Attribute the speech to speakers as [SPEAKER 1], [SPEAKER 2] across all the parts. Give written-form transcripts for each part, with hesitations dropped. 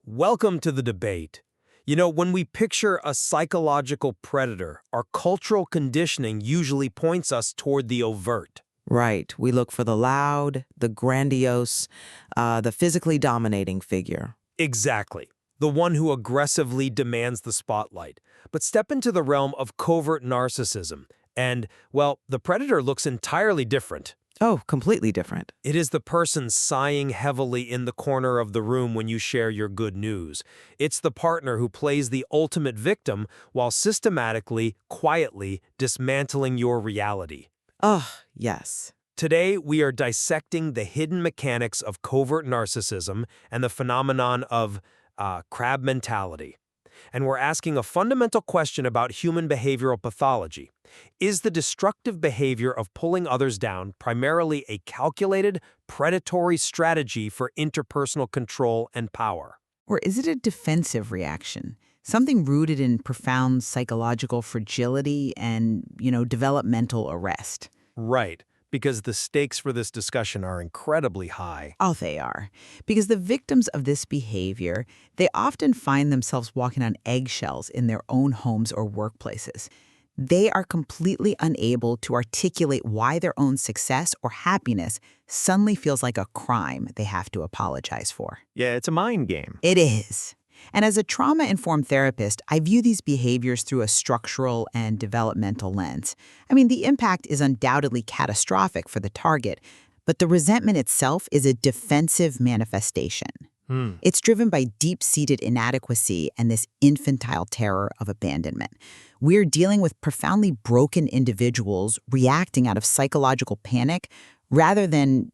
[SPEAKER 1] Welcome to the debate. When we picture a psychological predator, our cultural conditioning usually points us toward the overt.
[SPEAKER 2] Right. We look for the loud, the grandiose, the physically dominating figure.
[SPEAKER 1] Exactly. The one who aggressively demands the spotlight. But step into the realm of covert narcissism, and, well, the predator looks entirely different.
[SPEAKER 2] Oh, completely different.
[SPEAKER 1] It is the person sighing heavily in the corner of the room when you share your good news. It's the partner who plays the ultimate victim while systematically, quietly dismantling your reality.
[SPEAKER 2] Oh, yes.
[SPEAKER 1] Today, we are dissecting the hidden mechanics of covert narcissism and the phenomenon of crab mentality. And we're asking a fundamental question about human behavioral pathology. Is the destructive behavior of pulling others down primarily a calculated, predatory strategy for interpersonal control and power?
[SPEAKER 3] Or is it a defensive reaction? Something rooted in profound psychological fragility and, developmental arrest.
[SPEAKER 1] Right, because the stakes for this discussion are incredibly high.
[SPEAKER 3] Oh, they are. Because the victims of this behavior, they often find themselves walking on eggshells in their own homes or workplaces. They are completely unable to articulate why their own success or happiness suddenly feels like a crime they have to apologize for.
[SPEAKER 4] Yeah, it's a mind game.
[SPEAKER 3] It is. And as a trauma-informed therapist, I view these behaviors through a structural and developmental lens. The impact is undoubtedly catastrophic for the target, but the resentment itself is a defensive manifestation. It's driven by deep-seated inadequacy and this infantile terror of abandonment. We're dealing with profoundly broken individuals reacting out of psychological panic rather than,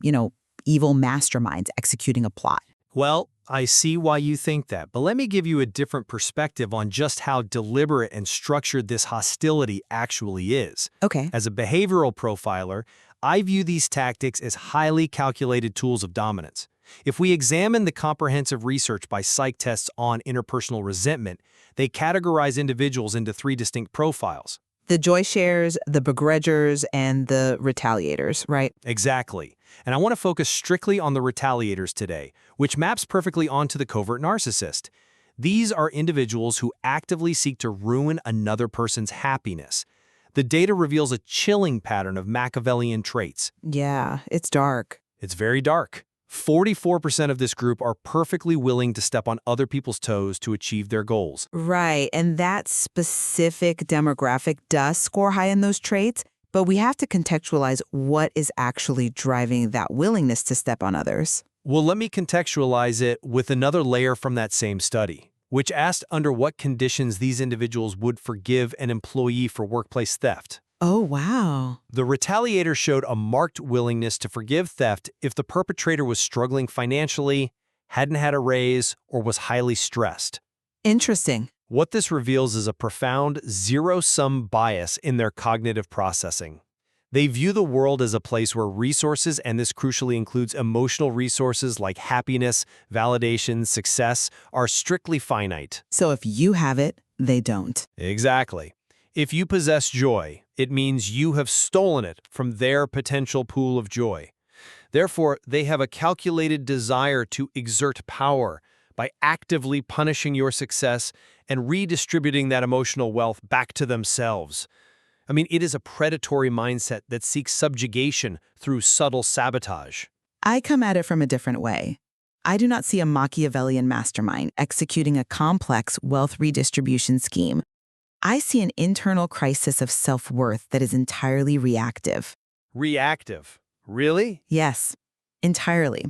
[SPEAKER 3] evil masterminds executing a plot.
[SPEAKER 4] Well, I see why you think that, but let me give you a different perspective on just how deliberate and structured this hostility actually is.
[SPEAKER 3] Okay.
[SPEAKER 4] As a behavioral profiler, I view these tactics as highly calculated tools of dominance. If we examine the comprehensive research by psych tests on interpersonal resentment, they categorize individuals into three distinct profiles.
[SPEAKER 2] The joy shares, the begrudgers, and the retaliators, right?
[SPEAKER 4] Exactly. And I want to focus strictly on the retaliators today, which maps perfectly onto the covert narcissist. These are individuals who actively seek to ruin another person's happiness. The data reveals a chilling pattern of Machiavellian traits.
[SPEAKER 2] Yeah, it's dark.
[SPEAKER 4] It's very dark. 44% of this group are perfectly willing to step on other people's toes to achieve their goals.
[SPEAKER 2] Right, and that specific demographic does score high in those traits, but we have to contextualize what is actually driving that willingness to step on others.
[SPEAKER 4] Well, let me contextualize it with another layer from that same study, which asked under what conditions these individuals would forgive an employee for workplace theft.
[SPEAKER 2] Oh, wow.
[SPEAKER 4] The retaliator showed a marked willingness to forgive theft if the perpetrator was struggling financially, hadn't had a raise, or was highly stressed.
[SPEAKER 2] Interesting.
[SPEAKER 4] What this reveals is a profound zero-sum bias in their cognitive processing. They view the world as a place where resources, and this crucially includes emotional resources like happiness, validation, success, are strictly finite.
[SPEAKER 2] So if you have it, they don't.
[SPEAKER 4] Exactly. If you possess joy, it means you have stolen it from their potential pool of joy. Therefore, they have a calculated desire to exert power by actively punishing your success and redistributing that emotional wealth back to themselves. It is a predatory mindset that seeks subjugation through subtle sabotage.
[SPEAKER 2] I come at it from a different way. I do not see a Machiavellian mastermind executing a complex wealth redistribution scheme. I see an internal crisis of self-worth that is entirely reactive.
[SPEAKER 4] Reactive? Really?
[SPEAKER 2] Yes, entirely.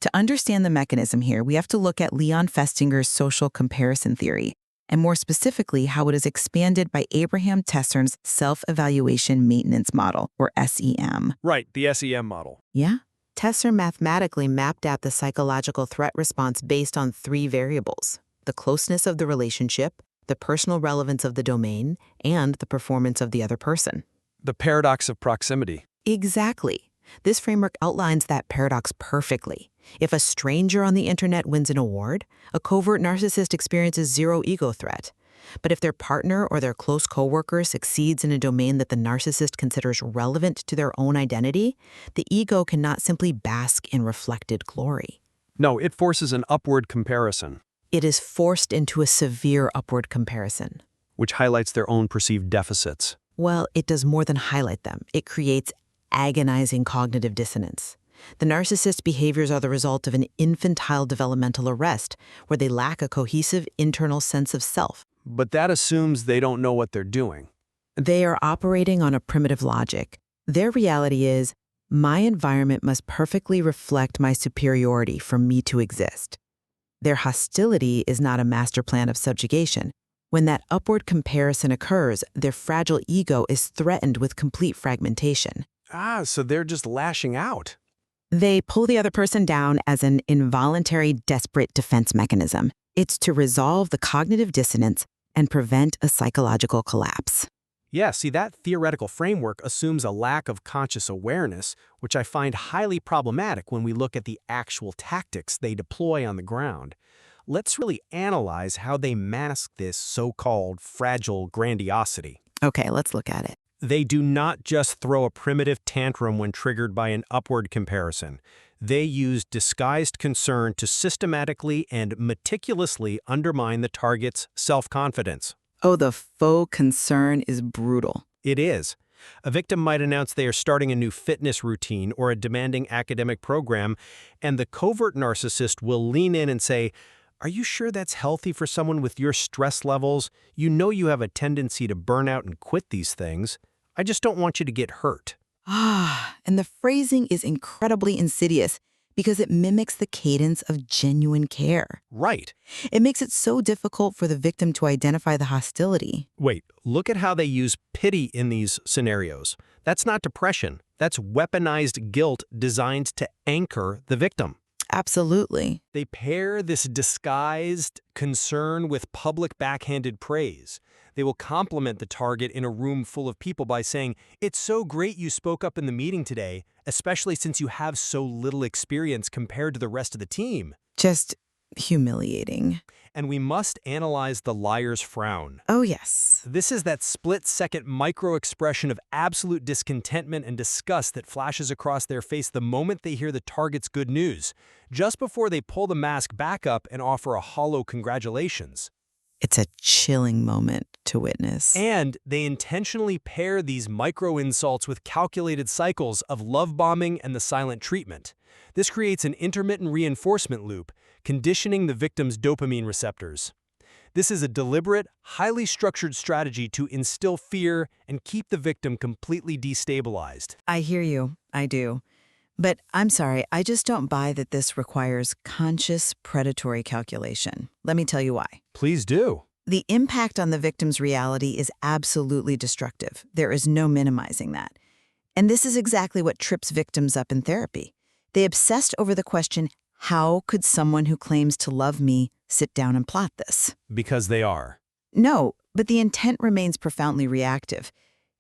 [SPEAKER 2] To understand the mechanism here, we have to look at Leon Festinger's social comparison theory, and more specifically, how it is expanded by Abraham Tessern's self-evaluation maintenance model, or SEM.
[SPEAKER 4] Right, the SEM model.
[SPEAKER 2] Yeah?
[SPEAKER 5] Tesser mathematically mapped out the psychological threat response based on three variables: the closeness of the relationship, the personal relevance of the domain, and the performance of the other person.
[SPEAKER 4] The paradox of proximity.
[SPEAKER 5] Exactly. This framework outlines that paradox perfectly. If a stranger on the internet wins an award, a covert narcissist experiences zero ego threat. But if their partner or their close coworker succeeds in a domain that the narcissist considers relevant to their own identity, the ego cannot simply bask in reflected glory.
[SPEAKER 4] No, it forces an upward comparison.
[SPEAKER 5] It is forced into a severe upward comparison.
[SPEAKER 4] which highlights their own perceived deficits.
[SPEAKER 5] Well, it does more than highlight them. It creates agonizing cognitive dissonance. The narcissist's behaviors are the result of an infantile developmental arrest, where they lack a cohesive internal sense of self.
[SPEAKER 4] But that assumes they don't know what they're doing.
[SPEAKER 5] They are operating on a primitive logic. Their reality is, my environment must perfectly reflect my superiority for me to exist. Their hostility is not a master plan of subjugation. When that upward comparison occurs, their fragile ego is threatened with complete fragmentation.
[SPEAKER 4] So they're just lashing out.
[SPEAKER 3] They pull the other person down as an involuntary, desperate defense mechanism. It's to resolve the cognitive dissonance and prevent a psychological collapse.
[SPEAKER 4] Yeah, see, that theoretical framework assumes a lack of conscious awareness, which I find highly problematic when we look at the actual tactics they deploy on the ground. Let's really analyze how they mask this so-called fragile grandiosity.
[SPEAKER 3] Okay, let's look at it.
[SPEAKER 4] They do not just throw a primitive tantrum when triggered by an upward comparison. They use disguised concern to systematically and meticulously undermine the target's self-confidence.
[SPEAKER 3] Oh, the faux concern is brutal.
[SPEAKER 4] It is. A victim might announce they are starting a new fitness routine or a demanding academic program, and the covert narcissist will lean in and say, "Are you sure that's healthy for someone with your stress levels? You know you have a tendency to burn out and quit these things. I just don't want you to get hurt."
[SPEAKER 3] And the phrasing is incredibly insidious because it mimics the cadence of genuine care.
[SPEAKER 4] Right.
[SPEAKER 3] It makes it so difficult for the victim to identify the hostility.
[SPEAKER 4] Wait, look at how they use pity in these scenarios. That's not depression. That's weaponized guilt designed to anchor the victim.
[SPEAKER 3] Absolutely.
[SPEAKER 4] They pair this disguised concern with public backhanded praise. They will compliment the target in a room full of people by saying, "It's so great you spoke up in the meeting today, especially since you have so little experience compared to the rest of the team."
[SPEAKER 3] Just humiliating.
[SPEAKER 4] And we must analyze the liar's frown.
[SPEAKER 3] Oh, yes.
[SPEAKER 4] This is that split-second micro-expression of absolute discontentment and disgust that flashes across their face the moment they hear the target's good news, just before they pull the mask back up and offer a hollow congratulations.
[SPEAKER 3] It's a chilling moment to witness.
[SPEAKER 4] And they intentionally pair these micro-insults with calculated cycles of love bombing and the silent treatment. This creates an intermittent reinforcement loop, conditioning the victim's dopamine receptors. This is a deliberate, highly structured strategy to instill fear and keep the victim completely destabilized.
[SPEAKER 3] I hear you. I do. But I'm sorry, I just don't buy that this requires conscious predatory calculation. Let me tell you why.
[SPEAKER 4] Please do.
[SPEAKER 3] The impact on the victim's reality is absolutely destructive. There is no minimizing that. And this is exactly what trips victims up in therapy. They obsessed over the question, how could someone who claims to love me sit down and plot this?
[SPEAKER 4] Because they are.
[SPEAKER 3] No, but the intent remains profoundly reactive.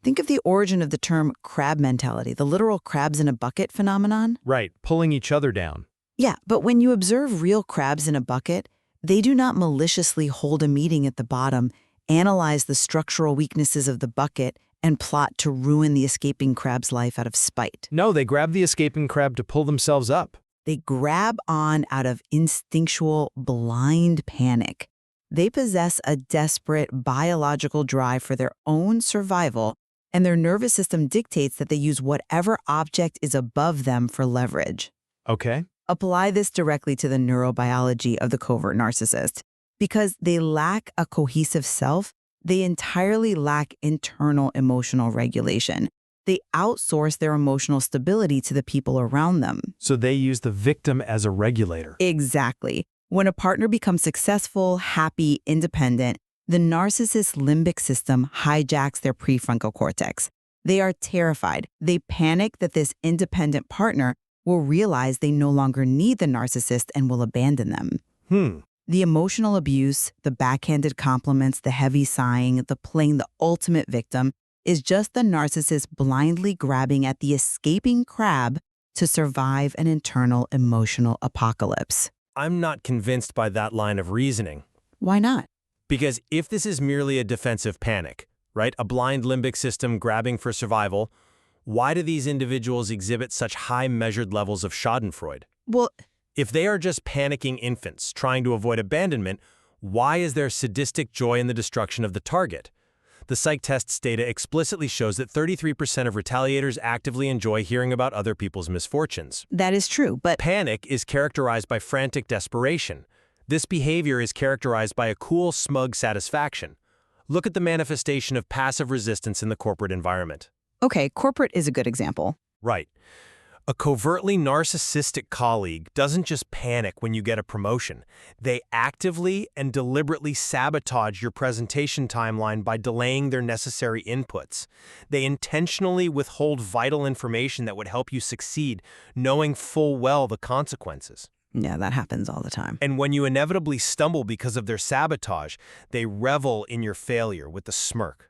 [SPEAKER 3] Think of the origin of the term crab mentality, the literal crabs in a bucket phenomenon.
[SPEAKER 4] Right, pulling each other down.
[SPEAKER 3] Yeah, but when you observe real crabs in a bucket, they do not maliciously hold a meeting at the bottom, analyze the structural weaknesses of the bucket, and plot to ruin the escaping crab's life out of spite.
[SPEAKER 4] No, they grab the escaping crab to pull themselves up.
[SPEAKER 3] They grab on out of instinctual, blind panic. They possess a desperate biological drive for their own survival, and their nervous system dictates that they use whatever object is above them for leverage.
[SPEAKER 4] Okay.
[SPEAKER 3] Apply this directly to the neurobiology of the covert narcissist. Because they lack a cohesive self, they entirely lack internal emotional regulation. They outsource their emotional stability to the people around them.
[SPEAKER 4] So they use the victim as a regulator.
[SPEAKER 3] Exactly. When a partner becomes successful, happy, independent, the narcissist's limbic system hijacks their prefrontal cortex. They are terrified. They panic that this independent partner will realize they no longer need the narcissist and will abandon them. The emotional abuse, the backhanded compliments, the heavy sighing, the playing the ultimate victim is just the narcissist blindly grabbing at the escaping crab to survive an internal emotional apocalypse.
[SPEAKER 1] I'm not convinced by that line of reasoning.
[SPEAKER 3] Why not?
[SPEAKER 1] Because if this is merely a defensive panic, right, a blind limbic system grabbing for survival, why do these individuals exhibit such high measured levels of schadenfreude?
[SPEAKER 3] Well,
[SPEAKER 1] If they are just panicking infants trying to avoid abandonment, why is there sadistic joy in the destruction of the target? The psych tests data explicitly shows that 33% of retaliators actively enjoy hearing about other people's misfortunes.
[SPEAKER 2] That is true, but
[SPEAKER 1] Panic is characterized by frantic desperation. This behavior is characterized by a cool, smug satisfaction. Look at the manifestation of passive resistance in the corporate environment.
[SPEAKER 2] okay, corporate is a good example.
[SPEAKER 1] Right. A covertly narcissistic colleague doesn't just panic when you get a promotion. They actively and deliberately sabotage your presentation timeline by delaying their necessary inputs. They intentionally withhold vital information that would help you succeed, knowing full well the consequences.
[SPEAKER 2] Yeah, that happens all the time.
[SPEAKER 1] And when you inevitably stumble because of their sabotage, they revel in your failure with a smirk.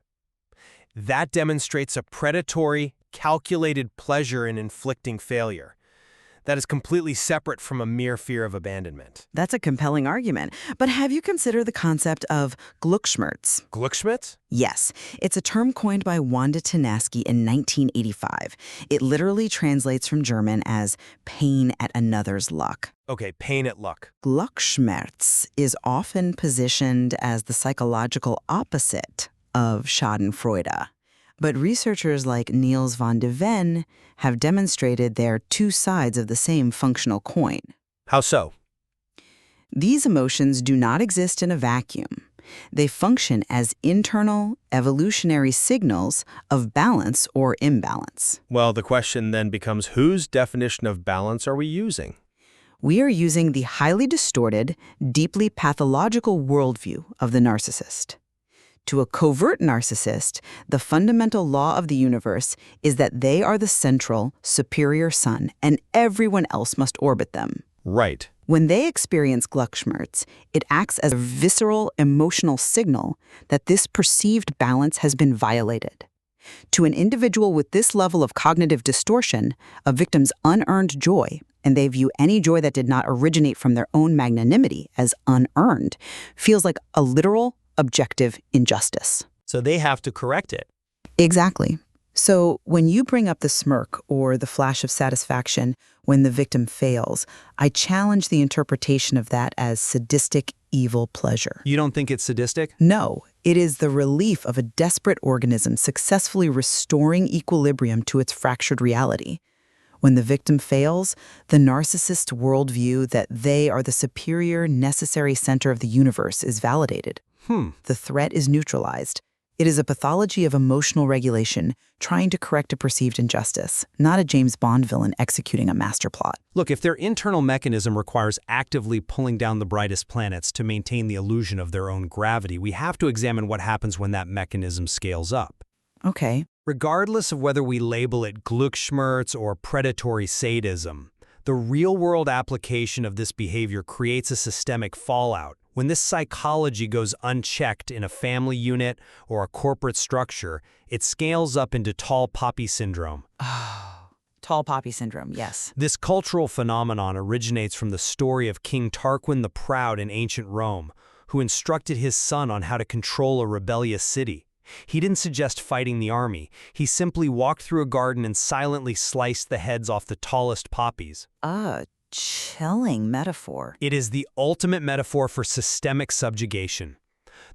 [SPEAKER 1] That demonstrates a predatory, calculated pleasure in inflicting failure. That is completely separate from a mere fear of abandonment.
[SPEAKER 2] That's a compelling argument. But have you considered the concept of Glückschmerz?
[SPEAKER 1] Glückschmerz?
[SPEAKER 2] Yes, it's a term coined by Wanda Tanaski in 1985. It literally translates from German as pain at another's luck.
[SPEAKER 1] Okay, pain at luck.
[SPEAKER 2] Glückschmerz is often positioned as the psychological opposite of Schadenfreude. But researchers like Niels van de Ven have demonstrated they're two sides of the same functional coin.
[SPEAKER 1] How so?
[SPEAKER 2] These emotions do not exist in a vacuum. They function as internal, evolutionary signals of balance or imbalance.
[SPEAKER 1] Well, the question then becomes, whose definition of balance are we using?
[SPEAKER 2] We are using the highly distorted, deeply pathological worldview of the narcissist. To a covert narcissist, the fundamental law of the universe is that they are the central, superior sun, and everyone else must orbit them.
[SPEAKER 1] Right.
[SPEAKER 2] When they experience Glückschmerz, it acts as a visceral, emotional signal that this perceived balance has been violated. To an individual with this level of cognitive distortion, a victim's unearned joy, and they view any joy that did not originate from their own magnanimity as unearned, feels like a literal, objective injustice.
[SPEAKER 1] So they have to correct it.
[SPEAKER 2] Exactly. So when you bring up the smirk or the flash of satisfaction when the victim fails, I challenge the interpretation of that as sadistic, evil pleasure.
[SPEAKER 4] You don't think it's sadistic?
[SPEAKER 2] No, it is the relief of a desperate organism successfully restoring equilibrium to its fractured reality. When the victim fails, the narcissist's worldview that they are the superior, necessary center of the universe is validated. The threat is neutralized. It is a pathology of emotional regulation, trying to correct a perceived injustice, not a James Bond villain executing a master plot.
[SPEAKER 4] Look, if their internal mechanism requires actively pulling down the brightest planets to maintain the illusion of their own gravity, we have to examine what happens when that mechanism scales up.
[SPEAKER 2] Okay.
[SPEAKER 4] Regardless of whether we label it Glückschmerz or predatory sadism, the real-world application of this behavior creates a systemic fallout. When this psychology goes unchecked in a family unit or a corporate structure, it scales up into tall poppy syndrome.
[SPEAKER 2] Tall poppy syndrome, yes.
[SPEAKER 4] This cultural phenomenon originates from the story of King Tarquin the Proud in ancient Rome, who instructed his son on how to control a rebellious city. He didn't suggest fighting the army. He simply walked through a garden and silently sliced the heads off the tallest poppies.
[SPEAKER 2] Chilling metaphor.
[SPEAKER 4] It is the ultimate metaphor for systemic subjugation.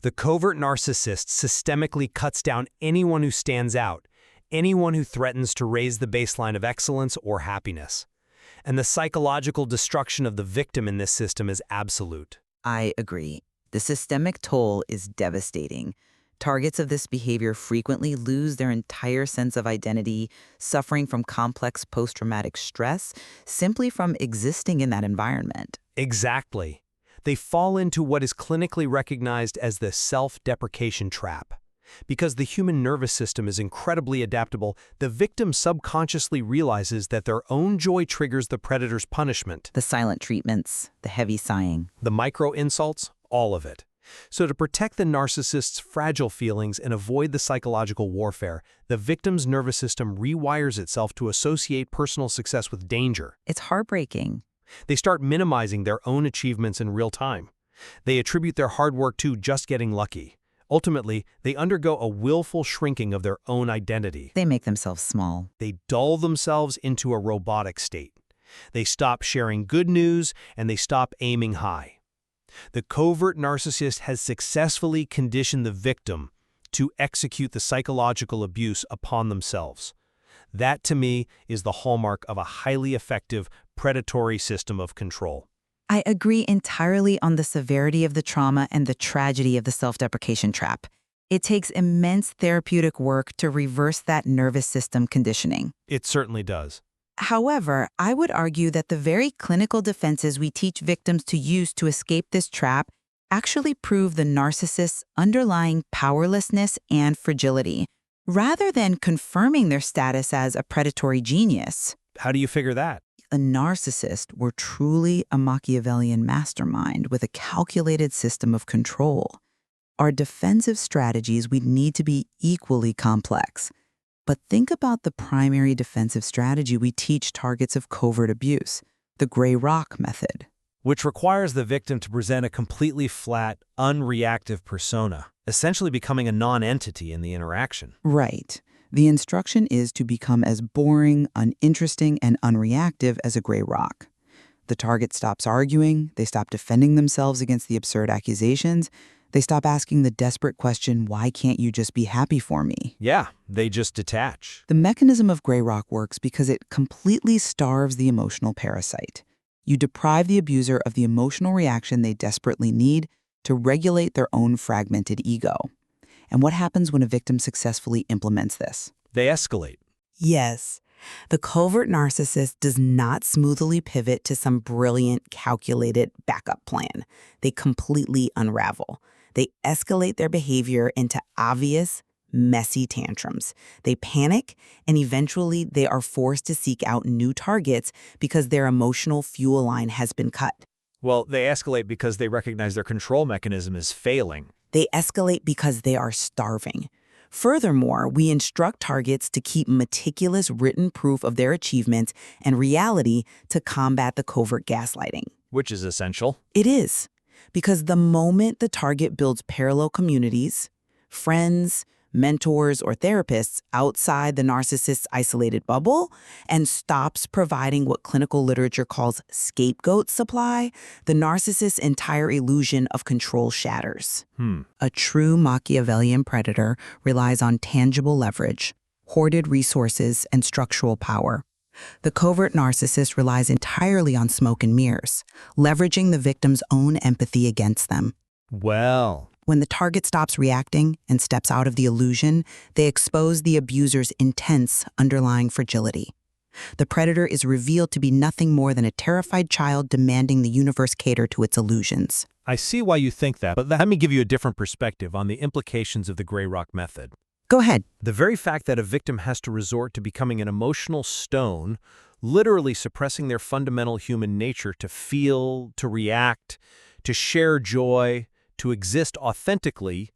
[SPEAKER 4] The covert narcissist systemically cuts down anyone who stands out, anyone who threatens to raise the baseline of excellence or happiness. And the psychological destruction of the victim in this system is absolute.
[SPEAKER 2] I agree. The systemic toll is devastating. Targets of this behavior frequently lose their entire sense of identity, suffering from complex post-traumatic stress simply from existing in that environment.
[SPEAKER 4] Exactly. They fall into what is clinically recognized as the self-deprecation trap. Because the human nervous system is incredibly adaptable, the victim subconsciously realizes that their own joy triggers the predator's punishment.
[SPEAKER 2] The silent treatments, the heavy sighing.
[SPEAKER 4] The micro-insults, all of it. So to protect the narcissist's fragile feelings and avoid the psychological warfare, the victim's nervous system rewires itself to associate personal success with danger.
[SPEAKER 2] It's heartbreaking.
[SPEAKER 4] They start minimizing their own achievements in real time. They attribute their hard work to just getting lucky. Ultimately, they undergo a willful shrinking of their own identity.
[SPEAKER 2] They make themselves small.
[SPEAKER 4] They dull themselves into a robotic state. They stop sharing good news, and they stop aiming high. The covert narcissist has successfully conditioned the victim to execute the psychological abuse upon themselves. That, to me, is the hallmark of a highly effective, predatory system of control.
[SPEAKER 2] I agree entirely on the severity of the trauma and the tragedy of the self-deprecation trap. It takes immense therapeutic work to reverse that nervous system conditioning.
[SPEAKER 4] It certainly does.
[SPEAKER 2] However, I would argue that the very clinical defenses we teach victims to use to escape this trap actually prove the narcissist's underlying powerlessness and fragility, rather than confirming their status as a predatory genius.
[SPEAKER 4] How do you figure that?
[SPEAKER 2] A narcissist were truly a Machiavellian mastermind with a calculated system of control. Our defensive strategies would need to be equally complex. But think about the primary defensive strategy we teach targets of covert abuse, the gray rock method.
[SPEAKER 1] Which requires the victim to present a completely flat, unreactive persona, essentially becoming a non-entity in the interaction.
[SPEAKER 2] Right. The instruction is to become as boring, uninteresting, and unreactive as a gray rock. The target stops arguing, they stop defending themselves against the absurd accusations, they stop asking the desperate question, why can't you just be happy for me?
[SPEAKER 1] Yeah, they just detach.
[SPEAKER 2] The mechanism of gray rock works because it completely starves the emotional parasite. You deprive the abuser of the emotional reaction they desperately need to regulate their own fragmented ego. And what happens when a victim successfully implements this?
[SPEAKER 1] They escalate.
[SPEAKER 5] Yes. The covert narcissist does not smoothly pivot to some brilliant, calculated backup plan. They completely unravel. They escalate their behavior into obvious, messy tantrums. They panic, and eventually they are forced to seek out new targets because their emotional fuel line has been cut.
[SPEAKER 1] Well, they escalate because they recognize their control mechanism is failing.
[SPEAKER 5] They escalate because they are starving. Furthermore, we instruct targets to keep meticulous written proof of their achievements and reality to combat the covert gaslighting.
[SPEAKER 1] Which is essential.
[SPEAKER 5] It is, because the moment the target builds parallel communities, friends, mentors, or therapists outside the narcissist's isolated bubble and stops providing what clinical literature calls scapegoat supply, the narcissist's entire illusion of control shatters. A true Machiavellian predator relies on tangible leverage, hoarded resources, and structural power. The covert narcissist relies entirely on smoke and mirrors, leveraging the victim's own empathy against them.
[SPEAKER 1] Well,
[SPEAKER 5] When the target stops reacting and steps out of the illusion, they expose the abuser's intense underlying fragility. The predator is revealed to be nothing more than a terrified child demanding the universe cater to its illusions.
[SPEAKER 1] I see why you think that, but let me give you a different perspective on the implications of the gray rock method.
[SPEAKER 5] Go ahead.
[SPEAKER 1] The very fact that a victim has to resort to becoming an emotional stone, literally suppressing their fundamental human nature to feel, to react, to share joy, to exist authentically,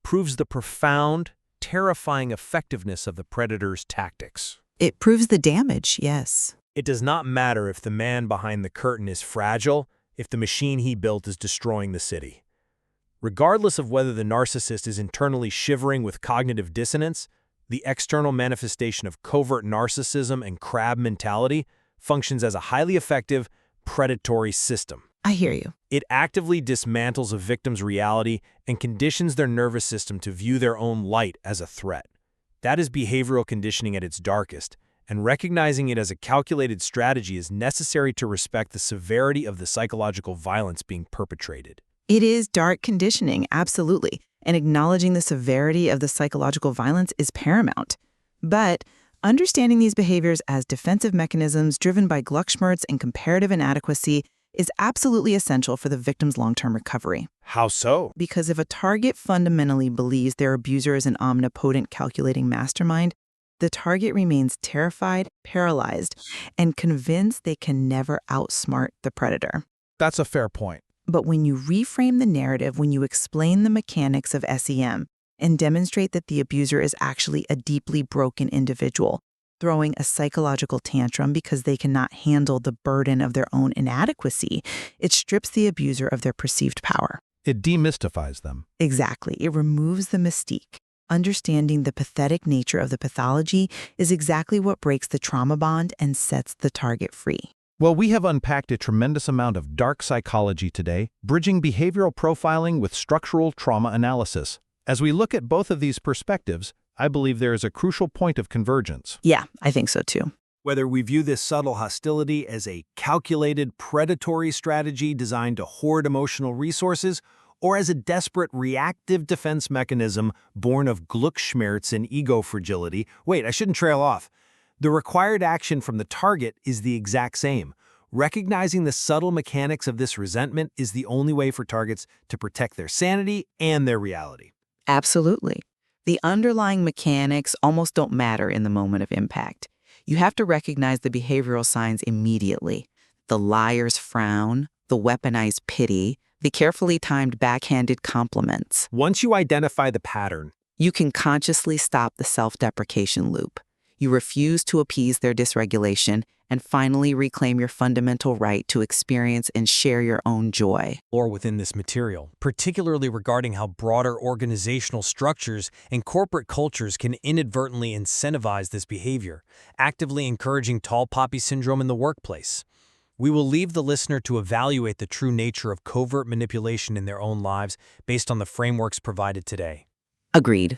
[SPEAKER 1] proves the profound, terrifying effectiveness of the predator's tactics.
[SPEAKER 5] It proves the damage, yes.
[SPEAKER 1] It does not matter if the man behind the curtain is fragile, if the machine he built is destroying the city. Regardless of whether the narcissist is internally shivering with cognitive dissonance, the external manifestation of covert narcissism and crab mentality functions as a highly effective, predatory system.
[SPEAKER 5] I hear you.
[SPEAKER 1] It actively dismantles a victim's reality and conditions their nervous system to view their own light as a threat. That is behavioral conditioning at its darkest, and recognizing it as a calculated strategy is necessary to respect the severity of the psychological violence being perpetrated.
[SPEAKER 2] It is dark conditioning, absolutely, and acknowledging the severity of the psychological violence is paramount. But understanding these behaviors as defensive mechanisms driven by Gluckschmerz and comparative inadequacy is absolutely essential for the victim's long-term recovery.
[SPEAKER 1] How so?
[SPEAKER 2] Because if a target fundamentally believes their abuser is an omnipotent, calculating mastermind, the target remains terrified, paralyzed, and convinced they can never outsmart the predator.
[SPEAKER 1] That's a fair point.
[SPEAKER 2] But when you reframe the narrative, when you explain the mechanics of SEM and demonstrate that the abuser is actually a deeply broken individual, throwing a psychological tantrum because they cannot handle the burden of their own inadequacy, it strips the abuser of their perceived power.
[SPEAKER 1] It demystifies them.
[SPEAKER 2] Exactly. It removes the mystique. Understanding the pathetic nature of the pathology is exactly what breaks the trauma bond and sets the target free.
[SPEAKER 6] Well, we have unpacked a tremendous amount of dark psychology today, bridging behavioral profiling with structural trauma analysis. As we look at both of these perspectives, I believe there is a crucial point of convergence.
[SPEAKER 2] Yeah, I think so too.
[SPEAKER 1] Whether we view this subtle hostility as a calculated, predatory strategy designed to hoard emotional resources, or as a desperate reactive defense mechanism born of Glücksschmerz and ego fragility, wait, I shouldn't trail off. The required action from the target is the exact same. Recognizing the subtle mechanics of this resentment is the only way for targets to protect their sanity and their reality.
[SPEAKER 2] Absolutely. The underlying mechanics almost don't matter in the moment of impact. You have to recognize the behavioral signs immediately. The liar's frown, the weaponized pity, the carefully timed backhanded compliments.
[SPEAKER 1] Once you identify the pattern,
[SPEAKER 2] You can consciously stop the self-deprecation loop. You refuse to appease their dysregulation and finally reclaim your fundamental right to experience and share your own joy.
[SPEAKER 7] Or within this material, particularly regarding how broader organizational structures and corporate cultures can inadvertently incentivize this behavior, actively encouraging tall poppy syndrome in the workplace. We will leave the listener to evaluate the true nature of covert manipulation in their own lives based on the frameworks provided today.
[SPEAKER 2] Agreed.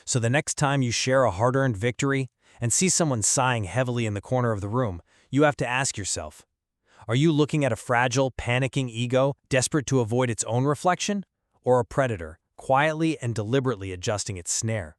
[SPEAKER 7] So the next time you share a hard-earned victory and see someone sighing heavily in the corner of the room, you have to ask yourself, are you looking at a fragile, panicking ego desperate to avoid its own reflection, or a predator quietly and deliberately adjusting its snare?